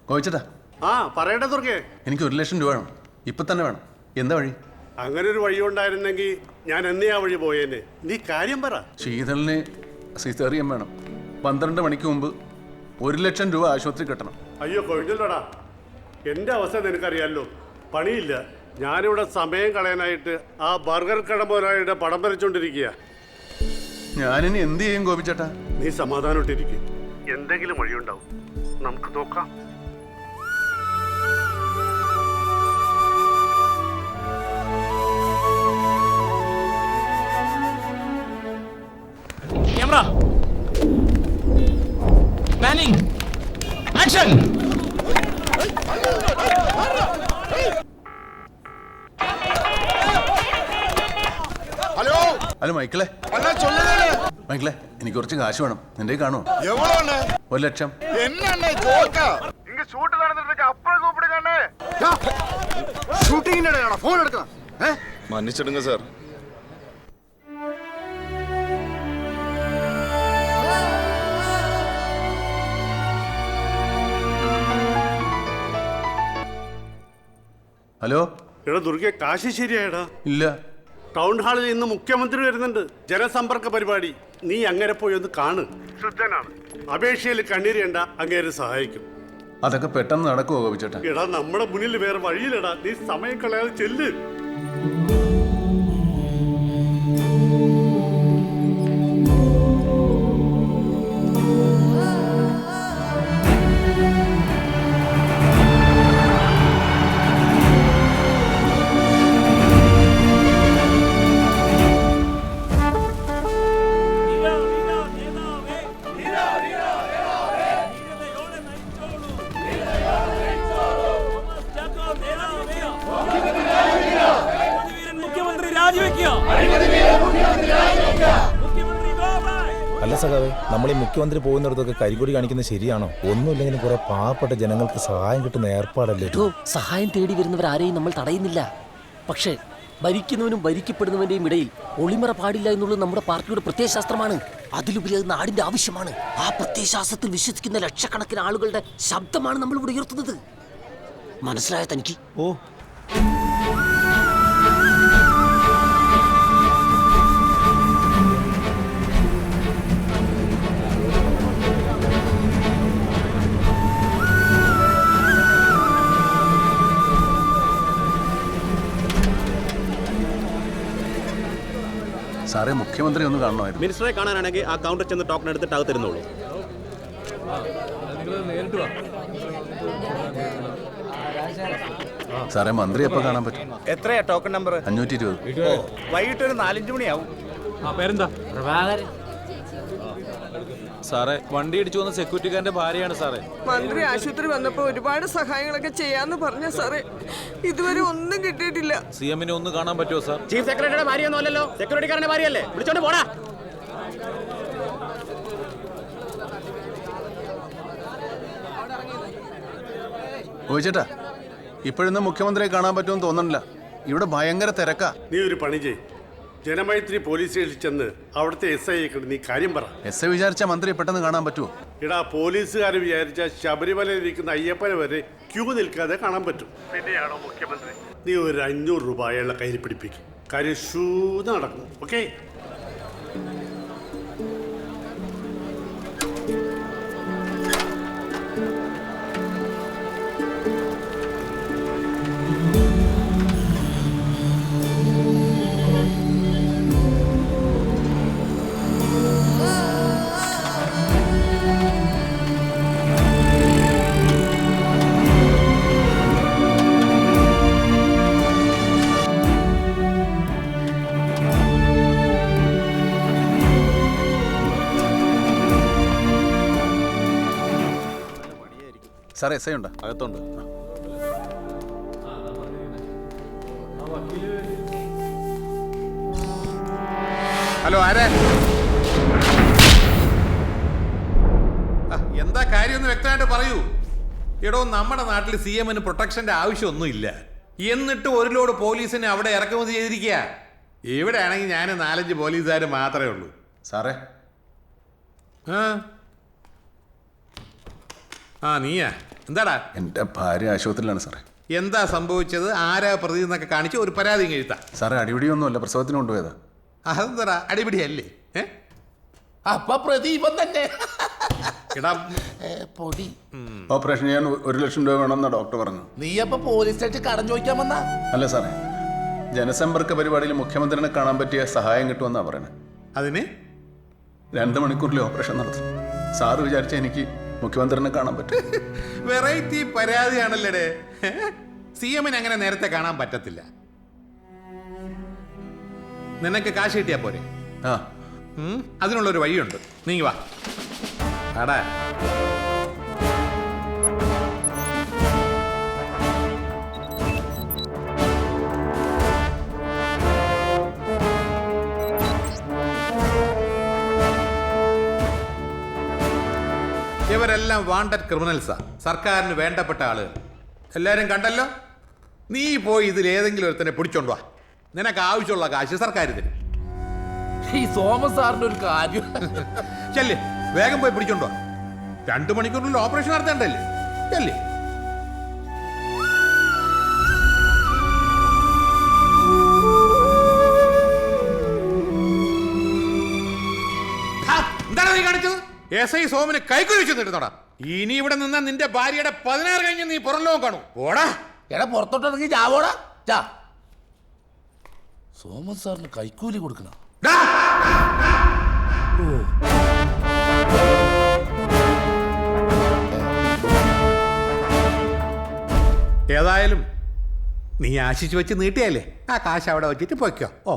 കോയിച്ചട്ടാ. ആ പറയട്ടെ ദുർഗേ. എനിക്ക് 1 ലക്ഷം രൂപ വേണം, ഇപ്പൊ തന്നെ വേണം. എന്താ വഴി? അങ്ങനെ ഒരു വഴി ഉണ്ടായിരുന്നെങ്കിൽ ഞാൻ എന്നേ ആ വഴി പോയേനെ. നീ കാര്യം പറ. ശീതളിന് സിസേറിയൻ വേണം. 12 മണിക്ക് മുമ്പ് 1 ലക്ഷം രൂപ ആശുപത്രി കെട്ടണം. അയ്യോ കൊഴിഞ്ഞല്ലോടാ, എൻ്റെ അവസ്ഥ നിനക്കറിയാമല്ലോ. പണിയില്ല. ഞാനിവിടെ സമയം കളയാനായിട്ട് ആ ബർഗർ കടമ്പോലായിട്ട് പടം വരച്ചോണ്ടിരിക്കുക. ഞാനിനി എന്ത് ചെയ്യും ഗോപിച്ചേട്ടാ? നീ സമാധാനമായിട്ടിരിക്കും, എന്തെങ്കിലും വഴിയുണ്ടാവും, നമുക്ക് നോക്കാം. Camera. Planning. Action. ഹലോ മൈക്കിളെ. മൈക്കിളെ, എനിക്ക് കുറച്ച് കാശ് വേണം. നിന്റെ കാണുമോ? 1 ലക്ഷം. മன்னிச்சிடுங்க സാർ. ഹലോ. എടാ ദുർഗെ, കാശ് ശരിയായടാ? ഇല്ല. ടൗൺ ഹാളിൽ ഇന്ന് മുഖ്യമന്ത്രി വരുന്നുണ്ട്, ജനസമ്പർക്ക പരിപാടി. നീ അങ്ങനെ പോയി ഒന്ന് കാണ്. ശുദ്ധനാണ്, അപേക്ഷയിൽ കണ്ണീരേണ്ട, അങ്ങേരെ സഹായിക്കും. അതൊക്കെ പെട്ടെന്ന് നടക്കുമോ ഗോപിച്ചേട്ടാ? എടാ നമ്മുടെ മുന്നിൽ വേറെ വഴിയില്ലടാ, നീ സമയം കളയാതെ ചെല്ല്. അല്ല സഖാവേ, നമ്മൾ ഈ മുഖ്യമന്ത്രി പോകുന്നിടത്തൊക്കെ കരികൊടി കാണിക്കുന്നത് ശരിയാണോ? ഒന്നുമില്ലെങ്കിലും കുറെ പാവപ്പെട്ട ജനങ്ങൾക്ക് സഹായം കിട്ടുന്ന ഏർപ്പാടല്ലേ? സഹായം തേടി വരുന്നവരാരെയും നമ്മൾ തടയുന്നില്ല. പക്ഷേ ഭരിക്കുന്നവനും ഭരിക്കപ്പെടുന്നവന്റെയും ഇടയിൽ ഒളിമറ പാടില്ല എന്നുള്ളത് നമ്മുടെ പാർട്ടിയുടെ പ്രത്യയശാസ്ത്രമാണ്. അതിലുപരി അത് നാടിന്റെ ആവശ്യമാണ്. ആ പ്രത്യയശാസ്ത്രത്തിൽ വിശ്വസിക്കുന്ന ലക്ഷക്കണക്കിന് ആളുകളുടെ ശബ്ദമാണ് നമ്മൾ ഇവിടെ ഉയർത്തുന്നത്. മനസ്സിലായ തനിക്ക്? ഓ, സാറേ, മുഖ്യമന്ത്രി ഒന്ന് കാണണമായിരുന്നു. മിനിസ്റ്ററെ കാണാനാണെങ്കിൽ ആ കൗണ്ടർ ചെന്ന് ടോക്കൺ എടുത്തിട്ട് അകത്ത് തരുന്നുള്ളൂ. സാറേ, മന്ത്രി എപ്പോ കാണാൻ പറ്റും? എത്രയാ ടോക്കൺ നമ്പർ? 520. വൈകിട്ട് ഒരു 4-5 മണിയാവും. പേരെന്താ? സാറേ, വണ്ടി ഇടിച്ചു വന്ന സെക്യൂരിറ്റിക്കാരന്റെ ഭാര്യയാണ് സാറേ. മന്ത്രി ആശുപത്രി വന്നപ്പോ ഒരുപാട് സഹായങ്ങളൊക്കെ ചെയ്യാന്ന് പറഞ്ഞ സാറേ, ഇതുവരെ ഒന്നും കിട്ടിയിട്ടില്ല. CM-നെ ഒന്ന് കാണാൻ പറ്റുമോ സാർ? ചീഫ് സെക്രട്ടറിയുടെ ഭാര്യയൊന്നും അല്ലല്ലോ, സെക്യൂരിറ്റിക്കാരന്റെ ഭാര്യയല്ലേ? വിളിച്ചോണ്ട് പോടാ. ഗോപിച്ചേട്ടാ, ഇപ്പോഴൊന്നും മുഖ്യമന്ത്രിയെ കാണാൻ പറ്റുമെന്ന് തോന്നണില്ല. ഇവിടെ ഭയങ്കര തിരക്കാ. നീ ഒരു പണി ചെയ്, ജനമൈത്രി പോലീസ് സ്റ്റേഷനിൽ ചെന്ന് അവിടുത്തെ SI നീ കാര്യം പറ. SI വിചാരിച്ച മന്ത്രിയെ പെട്ടെന്ന് കാണാൻ പറ്റുമോ? എടാ, പോലീസുകാർ വിചാരിച്ച ശബരിമലയിൽ ഇരിക്കുന്ന അയ്യപ്പനെ വരെ ക്യൂ നിൽക്കാതെ കാണാൻ പറ്റും. പിന്നെയാണോ മുഖ്യമന്ത്രി? നീ ഒരു 500 രൂപ അയാളുടെ കയ്യിൽ പിടിപ്പിക്കും, കാര്യം ഷൂന്ന് നടക്കും. ഓക്കെ? സാറേ, SI ഉണ്ടോ? അകത്തുണ്ട്. ഹലോ, ആരെ? എന്താ കാര്യമൊന്ന് വ്യക്തമായിട്ട് പറയൂ. എടോ, നമ്മുടെ നാട്ടിൽ CM-ന് പ്രൊട്ടക്ഷന്റെ ആവശ്യമൊന്നുമില്ല. എന്നിട്ട് ഒരു ലോഡ് പോലീസിനെ അവിടെ ഇറക്കുമതി ചെയ്തിരിക്കുക. ഇവിടെ ആണെങ്കിൽ ഞാൻ 4-5 പോലീസുകാർ മാത്രമേ ഉള്ളൂ. സാറേ, ആ നീയാ എന്താടാ? എൻ്റെ ഭാര്യ ആശുപത്രിയിലാണ് സാറേ. എന്താ സംഭവിച്ചത്, ആരാ പ്രതി എന്നൊക്കെ കാണിച്ച് ഒരു പരാതി എഴുത്താ. സാറേ അടിപിടിയൊന്നുമല്ല, പ്രസവത്തിന് കൊണ്ടുപോയതാ. അതെന്താടാ അടിപിടിയല്ലേ? അപ്പൊ പ്രതി ഇവൻ തന്നെ. എടാ പൊടി. ഓപ്പറേഷൻ ചെയ്യാൻ 1 ലക്ഷം രൂപ വേണമെന്നാ ഡോക്ടർ പറഞ്ഞു. നീ അപ്പൊ പോലീസ് സ്റ്റേഷൻ കടം ചോദിക്കാൻ വന്നാ? അല്ല സാറേ, ജനസമ്പർക്ക പരിപാടിയിൽ മുഖ്യമന്ത്രിനെ കാണാൻ പറ്റിയ സഹായം കിട്ടുമെന്നാ പറയുന്നത്. അതിന് 2 മണിക്കൂറിൽ ഓപ്പറേഷൻ നടത്തും. സാറ് വിചാരിച്ച എനിക്ക് മുഖ്യമന്ത്രിനെ കാണാൻ പറ്റും. വെറൈറ്റി പരാതിയാണല്ലേ. CM അങ്ങനെ നേരത്തെ കാണാൻ പറ്റത്തില്ല. നിനക്ക് കാശ് കിട്ടിയാ പോരെ? ആ, അതിനുള്ളൊരു വഴിയുണ്ട്. നീ വാ. ആടാ ഇവരെല്ലാം വാണ്ടഡ് ക്രിമിനൽസാ, സർക്കാരിന് വേണ്ടപ്പെട്ട ആളുകൾ. എല്ലാരും കണ്ടല്ലോ. നീ പോയി ഇതിൽ ഏതെങ്കിലും ഒരുത്തനെ പിടിച്ചോണ്ട് വാ. നിനക്ക് ആവശ്യമുള്ള കാശ് സർക്കാർ തരും. ഈ തോമസ് സാറിന്റെ ഒരു കാര്യം. ചെല്ലേ, വേഗം പോയി പിടിച്ചോണ്ട് വാ. 2 മണിക്കൂറിനുള്ളിൽ ഓപ്പറേഷൻ നടത്തേണ്ടല്ലേ? ചെല്ലേ. എന്താണ് നീ കാണിച്ചത്? SI സോമന് കൈക്കുഴിച്ചു നിട്ടുന്നോടാ. ഇനി ഇവിടെ നിന്നാ നിന്റെ ഭാര്യയുടെ 16 കഴിഞ്ഞ് നീ പുറം ലോകം കാണൂ. ഓടാ. എടാ പുറത്തോട്ട് ഇറങ്ങി ചാവോടാ. ചാ. തോമസ് സാറിന് കൈക്കൂലി കൊടുക്കണം. ഏതായാലും നീ ആശിച്ചു വെച്ച് നീട്ടിയല്ലേ, ആ കാശ് അവിടെ വെച്ചിട്ട് പോയിക്കോ. ഓ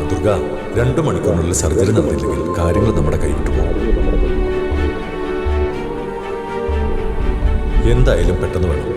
ദുർഗ, 2 മണിക്കൂറിനുള്ളിൽ സർജറി നടന്നില്ലെങ്കിൽ കാര്യങ്ങൾ നമ്മുടെ കൈവിട്ടു പോകും. എന്തായാലും പെട്ടെന്ന് വേണം.